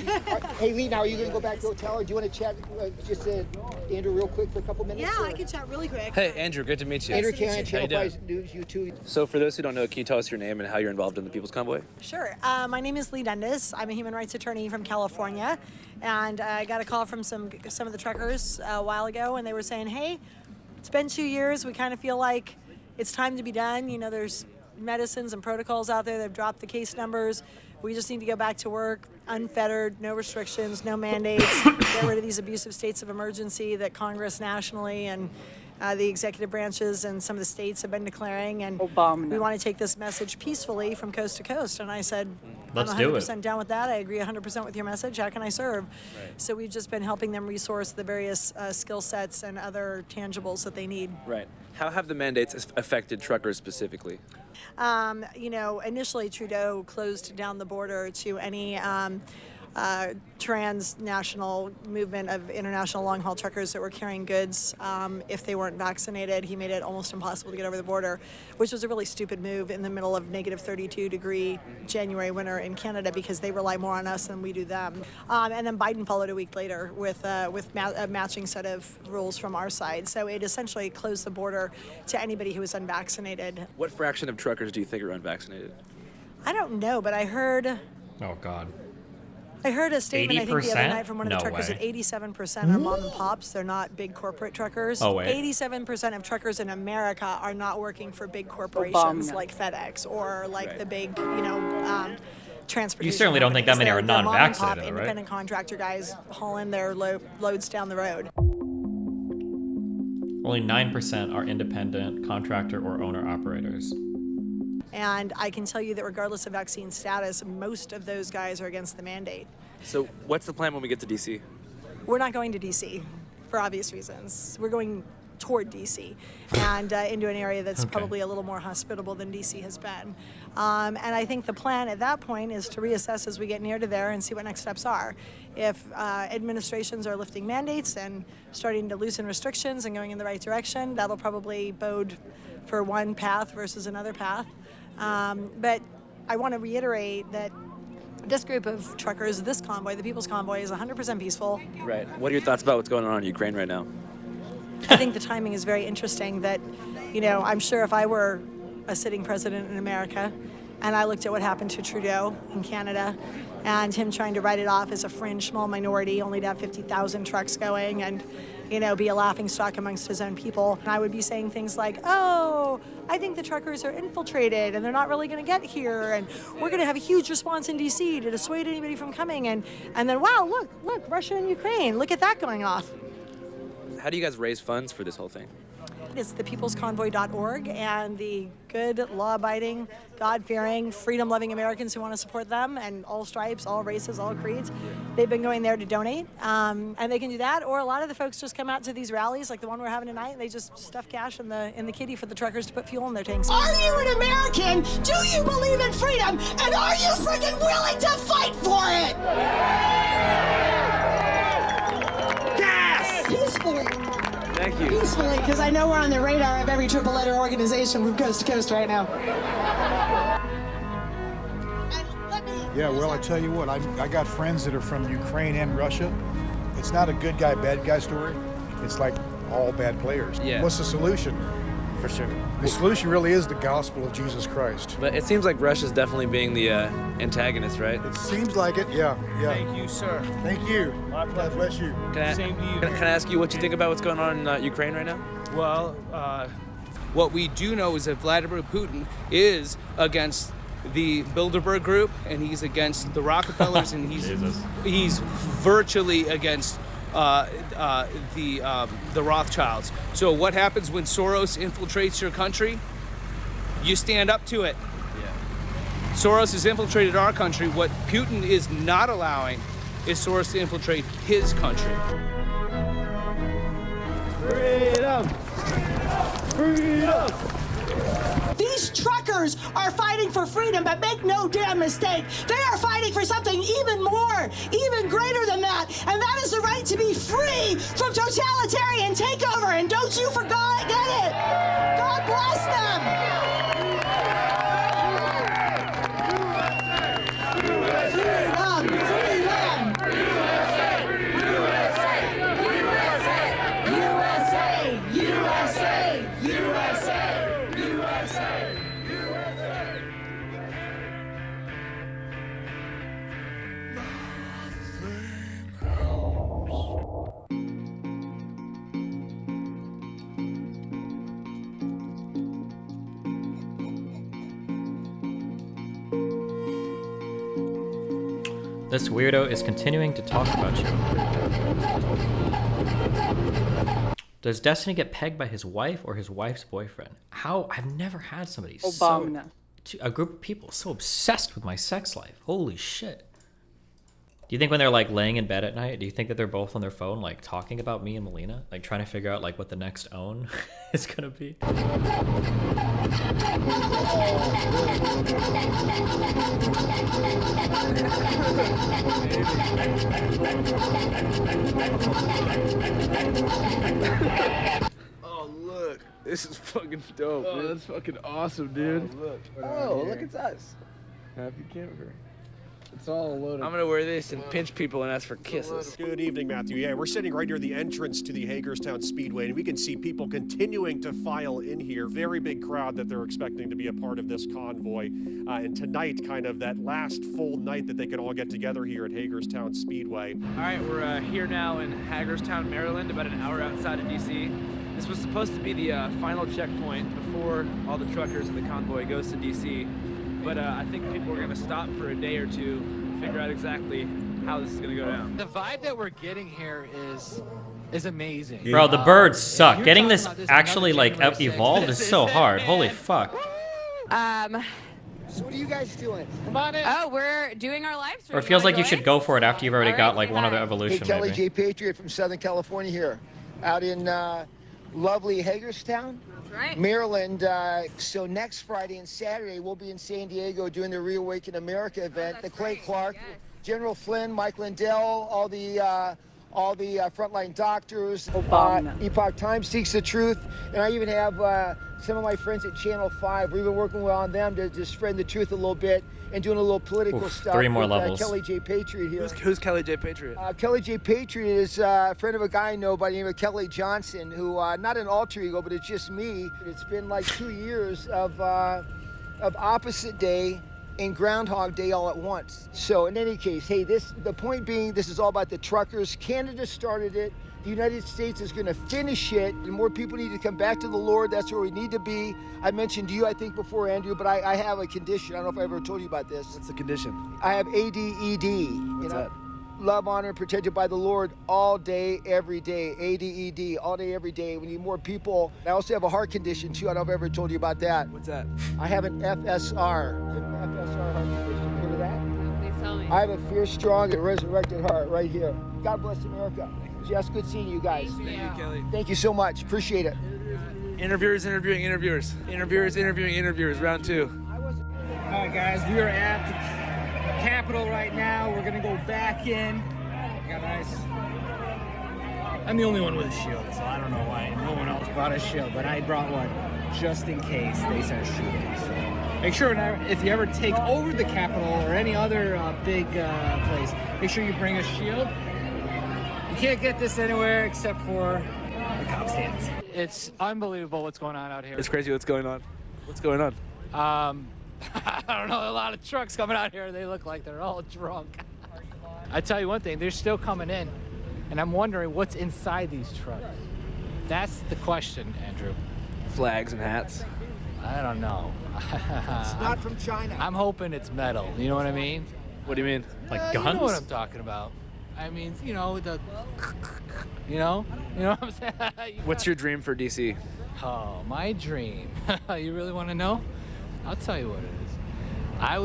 Hey, Lee, now are you going to go back to the hotel, or do you want to chat just Andrew real quick for a couple minutes? Yeah, I can chat really quick. Hey, Andrew, good to meet you. Andrew Cannon, Channel 5 News, you too. So for those who don't know, can you tell us your name and how you're involved in the People's Convoy? Sure. My name is Lee Dundas. I'm a human rights attorney from California, and I got a call from some of the truckers a while ago, and they were saying, hey, it's been 2 years. We kind of feel like it's time to be done. You know, there's medicines and protocols out there. They've dropped the case numbers. We just need to go back to work, unfettered, no restrictions, no mandates, get rid of these abusive states of emergency that Congress nationally and the executive branches and some of the states have been declaring. And we want to take this message peacefully from coast to coast. And I said, let's I'm do 100% down with that. I agree 100% with your message. How can I serve? Right. So we've just been helping them resource the various skill sets and other tangibles that they need. Right. How have the mandates affected truckers specifically? You know, initially Trudeau closed down the border to any transnational movement of international long-haul truckers that were carrying goods if they weren't vaccinated. He made it almost impossible to get over the border, which was a really stupid move in the middle of negative 32-degree January winter in Canada because they rely more on us than we do them. And then Biden followed a week later with a matching set of rules from our side. So it essentially closed the border to anybody who was unvaccinated. What fraction of truckers do you think are unvaccinated? I don't know, but I heard... Oh, God. I heard a statement, I think, the other 80%? night from one of the No truckers way. that 87% are mom and pops. They're not big corporate truckers. Oh, wait. 87% of truckers in America are not working for big corporations like FedEx or like the big, transportation. You certainly don't think that many are They're mom and pop, non-vaccinated, though, right? independent contractor guys hauling their loads down the road. Only 9% are independent contractor or owner operators. And I can tell you that regardless of vaccine status, most of those guys are against the mandate. So what's the plan when we get to DC? We're not going to DC for obvious reasons. We're going toward DC and into an area that's probably a little more hospitable than DC has been. And I think the plan at that point is to reassess as we get near to there and see what next steps are. If administrations are lifting mandates and starting to loosen restrictions and going in the right direction, that'll probably bode for one path versus another path. But I want to reiterate that this group of truckers, this convoy, the People's Convoy, is 100% peaceful. Right. What are your thoughts about what's going on in Ukraine right now? I think the timing is very interesting that, I'm sure if I were a sitting president in America and I looked at what happened to Trudeau in Canada and him trying to write it off as a fringe small minority, only to have 50,000 trucks going and, be a laughingstock amongst his own people. And I would be saying things like, oh, I think the truckers are infiltrated and they're not really going to get here. And we're going to have a huge response in DC to dissuade anybody from coming. And then, wow, look, Russia and Ukraine, look at that going off. How do you guys raise funds for this whole thing? It's thepeoplesconvoy.org, and the good, law-abiding, God-fearing, freedom-loving Americans who want to support them, and all stripes, all races, all creeds, they've been going there to donate, and they can do that. Or a lot of the folks just come out to these rallies, like the one we're having tonight, and they just stuff cash in the kitty for the truckers to put fuel in their tanks. Are you an American? Do you believe in freedom? And are you freaking willing to fight for it? Yes! Peacefully. Thank you. Peacefully, because I know we're on the radar of every triple letter organization from coast to coast right now. Yeah, well, I tell you what, I got friends that are from Ukraine and Russia. It's not a good guy, bad guy story. It's like all bad players. Yeah. What's the solution? For sure. The solution really is the gospel of Jesus Christ. But it seems like Russia's definitely being the antagonist, right? It seems like it, yeah. Thank you, sir. Thank you. God bless you. Same to you. Can I ask you what you think about what's going on in Ukraine right now? Well, what we do know is that Vladimir Putin is against the Bilderberg Group, and he's against the Rockefellers, and he's virtually against the Rothschilds. So what happens when Soros infiltrates your country? You stand up to it. Yeah. Soros has infiltrated our country. What Putin is not allowing is Soros to infiltrate his country. Freedom! Freedom! These truckers are fighting for freedom, but make no damn mistake, they are fighting for something even more, even greater than that, and that is the right to be free from totalitarian takeover, and don't you forget it! God bless them! Freedom! Freedom! USA! USA! USA! USA! This weirdo is continuing to talk about you. Does Destiny get pegged by his wife or his wife's boyfriend? How? I've never had somebody a group of people so obsessed with my sex life. Holy shit. Do you think when they're like laying in bed at night, do you think that they're both on their phone like talking about me and Melina? Like trying to figure out like what the next own is gonna be? Oh, look. This is fucking dope, man. That's fucking awesome, dude. Look. Oh, look, it's us. Happy camper. It's all loaded. I'm gonna wear this and pinch people and ask for kisses. Good evening, Matthew. Yeah, we're sitting right near the entrance to the Hagerstown Speedway, and we can see people continuing to file in here. Very big crowd that they're expecting to be a part of this convoy. And tonight, kind of that last full night that they can all get together here at Hagerstown Speedway. All right, we're here now in Hagerstown, Maryland, about an hour outside of DC. This was supposed to be the final checkpoint before all the truckers and the convoy goes to DC. But I think people are going to stop for a day or two, figure out exactly how this is going to go down. The vibe that we're getting here is amazing. Bro, the birds suck. Getting this actually like evolved is so hard. Holy fuck. So what are you guys doing? Come on in. Oh, we're doing our live stream. Or it feels like you should go for it after you've already got like one other evolution. Hey, Kelly maybe. J. Patriot from Southern California here, out in lovely Hagerstown, right. Maryland. So next Friday and Saturday, we'll be in San Diego doing the Reawaken America event. The Clay Clark, yes. General Flynn, Mike Lindell, all the frontline doctors. Epoch Times seeks the truth, and I even have some of my friends at Channel 5. We've been working on them to just spread the truth a little bit and doing a little political stuff. 3 more with, levels. Kelly J. Patriot here. Who's Kelly J. Patriot? Kelly J. Patriot is a friend of a guy I know by the name of Kelly Johnson, who, not an alter ego, but it's just me. It's been like 2 years of Opposite Day and Groundhog Day all at once. So in any case, hey, the point being, this is all about the truckers. Canada started it. The United States is going to finish it, and more people need to come back to the Lord. That's where we need to be. I mentioned to you, I think, before, Andrew, but I have a condition. I don't know if I ever told you about this. What's the condition? I have ADED. What's that? Love, honor, and protected by the Lord all day, every day. ADED, all day, every day. We need more people. I also have a heart condition, too. I don't know if I ever told you about that. What's that? I have an FSR. FSR heart condition. You heard of that? Please tell me. I have a fierce, strong, and resurrected heart right here. God bless America. Jess, good seeing you guys. Thank you, Kelly. Thank you so much. Appreciate it. Interviewers interviewing interviewers. Interviewers interviewing interviewers. Round 2. All right, guys, we are at the Capitol right now. We're gonna go back in. Got nice. I'm the only one with a shield, so I don't know why no one else brought a shield, but I brought one just in case they start shooting. So make sure if you ever take over the Capitol or any other big place, make sure you bring a shield. You can't get this anywhere except for the cop stands. It's unbelievable what's going on out here. It's crazy what's going on. What's going on? I don't know, a lot of trucks coming out here. They look like they're all drunk. I tell you one thing, they're still coming in, and I'm wondering what's inside these trucks. That's the question, Andrew. Flags and hats. I don't know. It's not from China. I'm hoping it's metal. You know what I mean? What do you mean? Like guns? You know what I'm talking about. I mean, you know, you know what I'm saying? What's your dream for DC? Oh, my dream. You really want to know? I'll tell you what it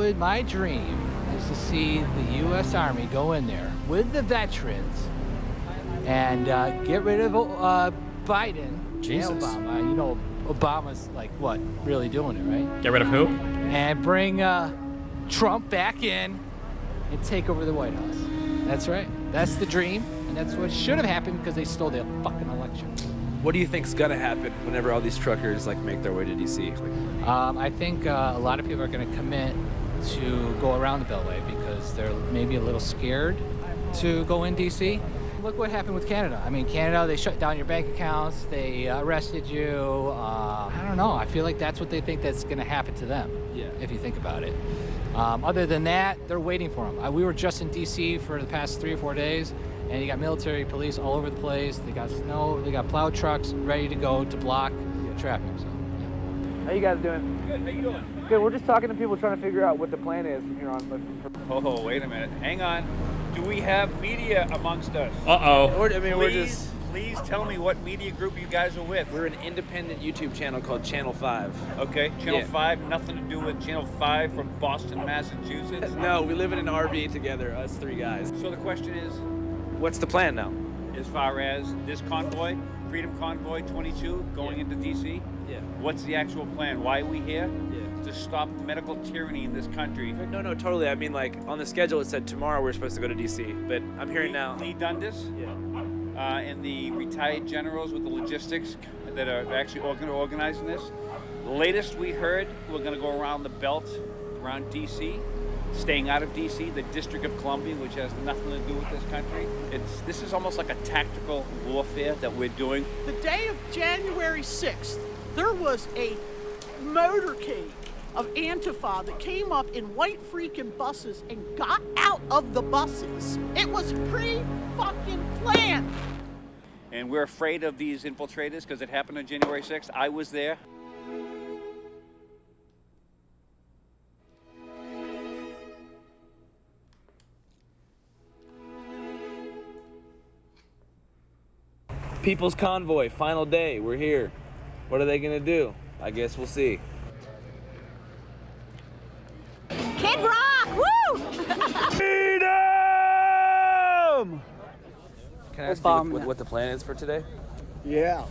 is. My dream is to see the U.S. Army go in there with the veterans and get rid of Biden Jesus. and Obama. You know, Obama's like, what, really doing it, right? Get rid of who? And bring Trump back in and take over the White House. That's right. That's the dream, and that's what should have happened because they stole their fucking election. What do you think's gonna happen whenever all these truckers like make their way to DC? I think a lot of people are going to commit to go around the Beltway because they're maybe a little scared to go in DC. Look what happened with Canada. I mean, Canada, they shut down your bank accounts, they arrested you. I don't know. I feel like that's what they think that's going to happen to them, if you think about it. Other than that, they're waiting for them. We were just in DC for the past 3 or 4 days, and you got military, police all over the place. They got snow, they got plow trucks ready to go to block traffic. So. How you guys doing? Good, how you doing? Good, we're just talking to people trying to figure out what the plan is from here on. Oh, wait a minute. Hang on. Do we have media amongst us? Uh-oh. We're just... Please tell me what media group you guys are with. We're an independent YouTube channel called Channel 5. Okay, Channel 5, nothing to do with Channel 5 from Boston, Massachusetts? No, we live in an RV together, us 3 guys. So the question is, what's the plan now? As far as this convoy, Freedom Convoy 22, going into DC? Yeah. What's the actual plan? Why are we here? To stop medical tyranny in this country. No, totally. I mean, like, on the schedule it said tomorrow we're supposed to go to DC, but I'm hearing now. Lee Dundas? Yeah. And the retired generals with the logistics that are actually organizing this. The latest we heard, we're going to go around the belt, around DC, staying out of D.C., the District of Columbia, which has nothing to do with this country. This is almost like a tactical warfare that we're doing. The day of January 6th, there was a motorcade of Antifa that came up in white freaking buses and got out of the buses. It was pre-fucking planned. And we're afraid of these infiltrators because it happened on January 6th. I was there. People's Convoy, final day, we're here. What are they gonna do? I guess we'll see. Kid Rock! Woo! Freedom! Can I ask you what the plan is for today? Yeah.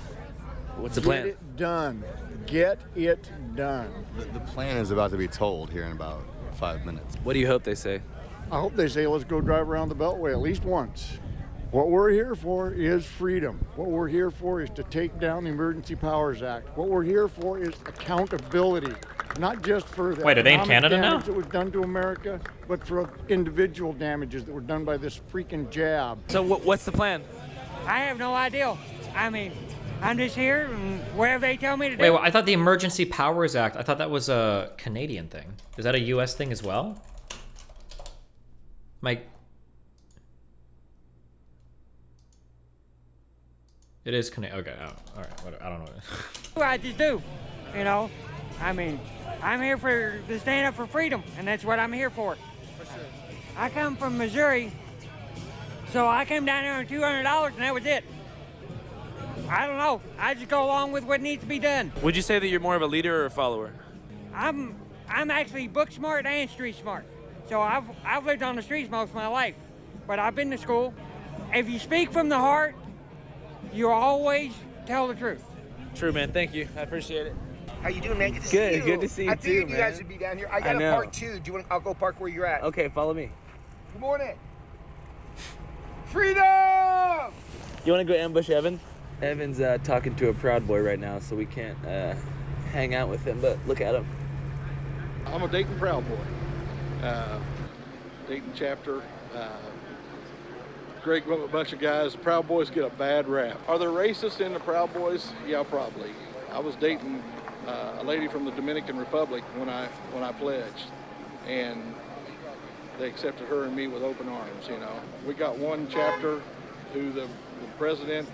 What's the plan? Get it done. Get it done. The plan is about to be told here in about 5 minutes. What do you hope they say? I hope they say, let's go drive around the Beltway at least once. What we're here for is freedom. What we're here for is to take down the Emergency Powers Act. What we're here for is accountability, not just for the Wait, are they in economic Canada now? damage that was done to America, but for individual damages that were done by this freaking jab. So what's the plan? I have no idea. I mean, I'm just here and whatever they tell me to do. Wait, well, I thought the Emergency Powers Act, I thought that was a Canadian thing. Is that a US thing as well? It is Canadian. Okay, oh, all right. I don't know. I just do, you know. I mean, I'm here to stand up for freedom, and that's what I'm here for. I come from Missouri, so I came down here on $200, and that was it. I don't know. I just go along with what needs to be done. Would you say that you're more of a leader or a follower? I'm actually book smart and street smart. So I've lived on the streets most of my life, but I've been to school. If you speak from the heart, you always tell the truth. True, man. Thank you. I appreciate it. How you doing, man? Good to see you. Good to see you I too, figured man. you guys would be down here. I got a part 2. Do you want? I'll go park where you're at. Okay, follow me. Good morning. Freedom! You want to go ambush Evan? Evan's talking to a Proud Boy right now, so we can't hang out with him, but look at him. I'm a Dayton Proud Boy. Dayton chapter. Great bunch of guys. Proud Boys get a bad rap. Are there racists in the Proud Boys? Yeah, probably. I was dating a lady from the Dominican Republic when I pledged, and they accepted her and me with open arms. You know, we got one chapter who the president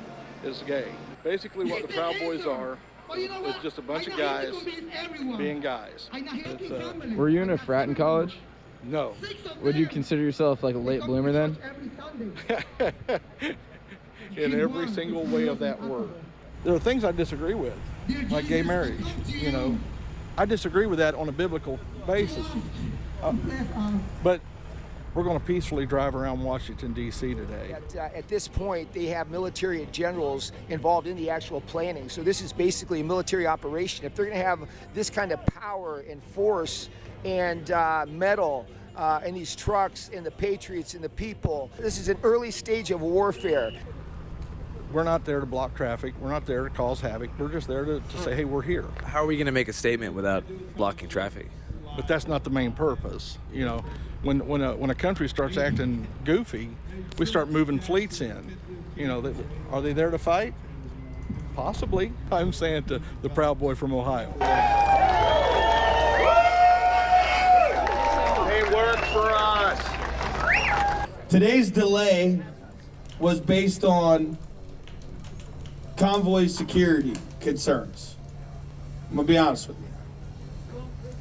is gay. Basically, what the Proud Boys are is just a bunch of guys being guys. Were you in a frat in college? No. Would you consider yourself like a late bloomer then? In every single way of that word. There are things I disagree with, like gay marriage. You know, I disagree with that on a biblical basis. But we're going to peacefully drive around Washington, D.C. today. At this point, they have military generals involved in the actual planning. So this is basically a military operation. If they're going to have this kind of power and force and metal and these trucks and the patriots and the people, this is an early stage of warfare. We're not there to block traffic. We're not there to cause havoc. We're just there to say, hey, we're here. How are we going to make a statement without blocking traffic? But that's not the main purpose. You know, when a country starts acting goofy, we start moving fleets in. You know, are they there to fight? Possibly. I'm saying to the Proud Boy from Ohio. They work for us. Today's delay was based on convoy security concerns. I'm gonna be honest with you.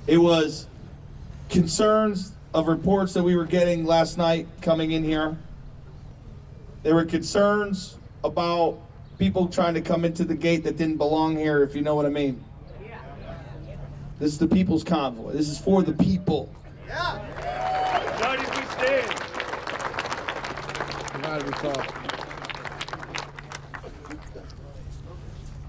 It was concerns of reports that we were getting last night coming in here. There were concerns about people trying to come into the gate that didn't belong here, if you know what I mean. This is the people's convoy. This is for the people. United we stand. United we fall.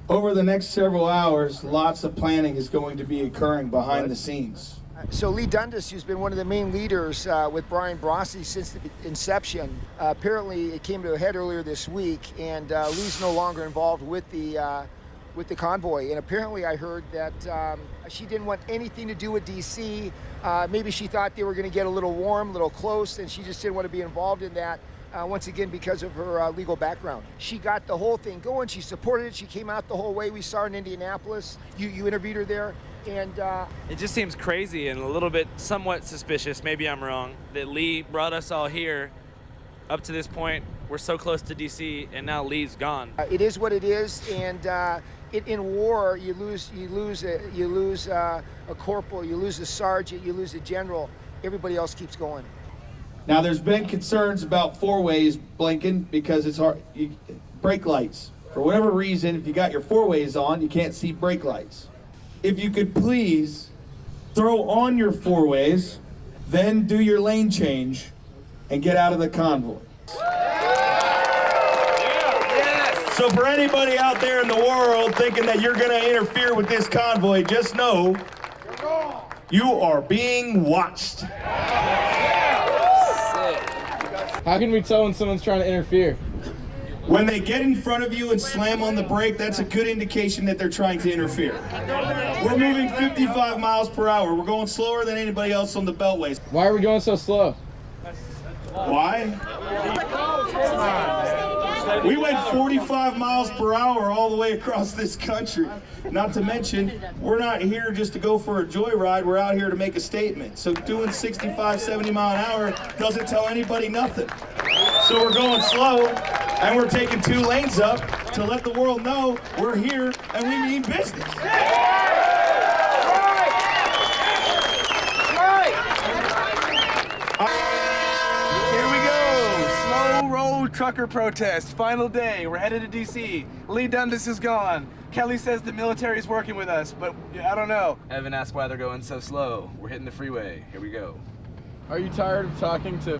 Over the next several hours, lots of planning is going to be occurring behind the scenes. So Lee Dundas, who's been one of the main leaders with Brian Brossi since the inception, apparently it came to a head earlier this week, and Lee's no longer involved with the with the convoy. And apparently I heard that she didn't want anything to do with DC. Maybe she thought they were going to get a little warm, a little close, and she just didn't want to be involved in that. Once again, because of her legal background. She got the whole thing going. She supported it. She came out the whole way. We saw her in Indianapolis. You interviewed her there. And it just seems crazy and a little bit somewhat suspicious, maybe I'm wrong, that Lee brought us all here up to this point. We're so close to DC, and now Lee's gone. It is what it is, and in war, you lose a corporal, you lose a sergeant, you lose a general. Everybody else keeps going. Now, there's been concerns about four-ways blinking because it's hard. Brake lights. For whatever reason, if you got your four-ways on, you can't see brake lights. If you could please throw on your four-ways, then do your lane change and get out of the convoy. So for anybody out there in the world thinking that you're going to interfere with this convoy, just know you are being watched. How can we tell when someone's trying to interfere? When they get in front of you and slam on the brake, that's a good indication that they're trying to interfere. We're moving 55 miles per hour. We're going slower than anybody else on the beltways. Why are we going so slow? Why? We went 45 miles per hour all the way across this country. Not to mention, we're not here just to go for a joyride. We're out here to make a statement. So doing 65, 70 mile an hour doesn't tell anybody nothing. So we're going slow, and we're taking 2 lanes up to let the world know we're here and we mean business. Trucker protest, final day. We're headed to DC. Lee Dundas is gone. Kelly says the military's working with us, but I don't know. Evan asked why they're going so slow. We're hitting the freeway. Here we go. Are you tired of talking to...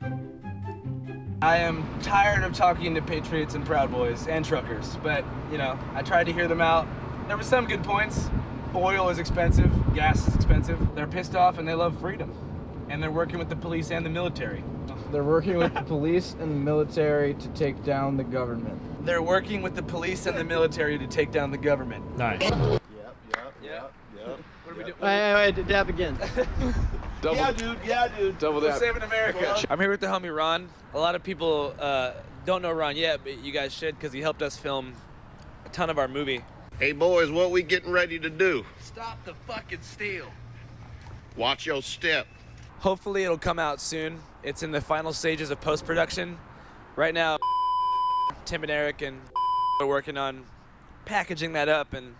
I am tired of talking to patriots and Proud Boys and truckers, but, you know, I tried to hear them out. There were some good points. Oil is expensive, gas is expensive. They're pissed off and they love freedom. And they're working with the police and the military. They're working with the police and the military to take down the government. They're working with the police and the military to take down the government. Nice. Yep. What are we doing? Wait, dab again. Yeah, dude. Double We're dab. saving America. I'm here with the homie Ron. A lot of people don't know Ron yet, but you guys should because he helped us film a ton of our movie. Hey boys, what we getting ready to do? Stop the fucking steal. Watch your step. Hopefully it'll come out soon. It's in the final stages of post-production. Right now, Tim and Eric and are working on packaging that up and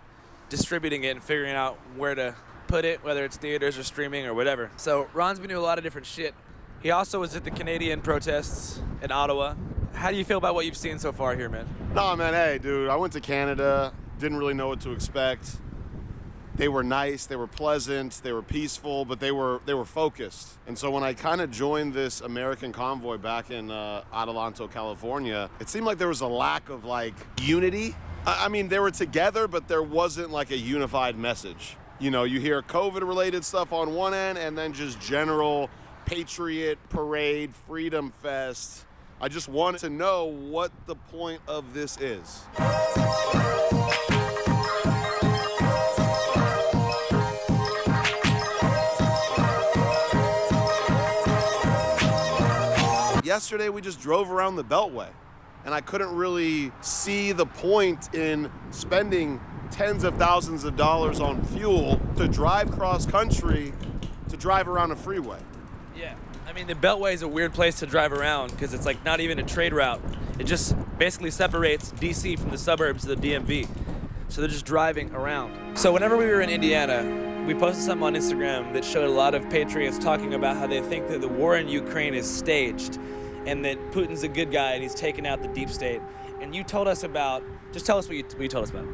distributing it and figuring out where to put it, whether it's theaters or streaming or whatever. So Ron's been doing a lot of different shit. He also was at the Canadian protests in Ottawa. How do you feel about what you've seen so far here, man? Nah, man, hey, dude, I went to Canada, didn't really know what to expect. They were nice, they were pleasant, they were peaceful, but they were focused. And so when I kind of joined this American convoy back in Adelanto, California, it seemed like there was a lack of like unity. I mean, they were together, but there wasn't like a unified message. You know, you hear COVID-related stuff on one end and then just general Patriot Parade, Freedom Fest. I just wanted to know what the point of this is. Yesterday we just drove around the Beltway and I couldn't really see the point in spending tens of thousands of dollars on fuel to drive cross country to drive around a freeway. Yeah, I mean the Beltway is a weird place to drive around because it's like not even a trade route. It just basically separates DC from the suburbs of the DMV. So they're just driving around. So whenever we were in Indiana, we posted something on Instagram that showed a lot of patriots talking about how they think that the war in Ukraine is staged and that Putin's a good guy and he's taking out the deep state. And you told us about, just tell us what you told us about.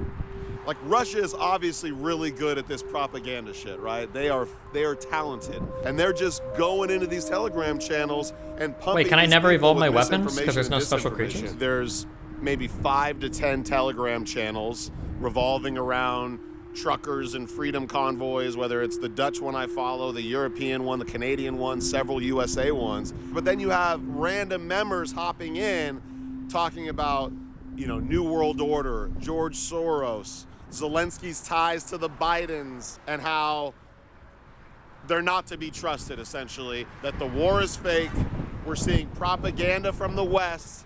Like Russia is obviously really good at this propaganda shit, right? They are talented. And they're just going into these Telegram channels and pumping. Wait, can I never evolve my weapons misinformation because there's no and special disinformation. creatures? There's maybe 5 to 10 Telegram channels revolving around truckers and freedom convoys, whether it's the Dutch one I follow, the European one, the Canadian one, several USA ones. But then you have random members hopping in talking about, you know, New World Order, George Soros, Zelensky's ties to the Bidens and how they're not to be trusted, essentially, that the war is fake. We're seeing propaganda from the West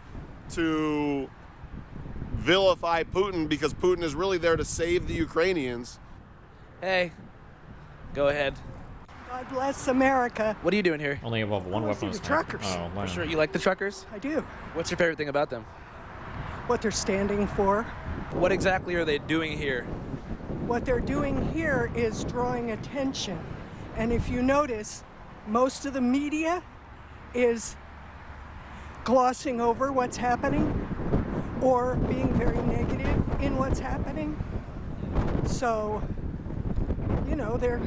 to vilify Putin because Putin is really there to save the Ukrainians. Hey, go ahead. God bless America. What are you doing here? Only involve one weapon. The truckers. Oh, wow. For sure. You like the truckers? I do. What's your favorite thing about them? What they're standing for. What exactly are they doing here? What they're doing here is drawing attention. And if you notice, most of the media is glossing over what's happening or being very negative in what's happening. So, you know, they're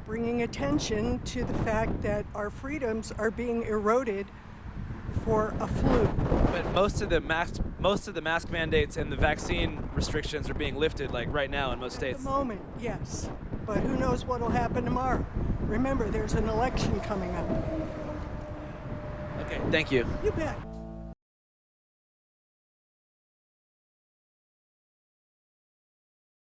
bringing attention to the fact that our freedoms are being eroded for a fluke. But most of the mask mandates and the vaccine restrictions are being lifted, like right now in most states. At the moment, yes. But who knows what will happen tomorrow? Remember, there's an election coming up. Okay, thank you. You bet.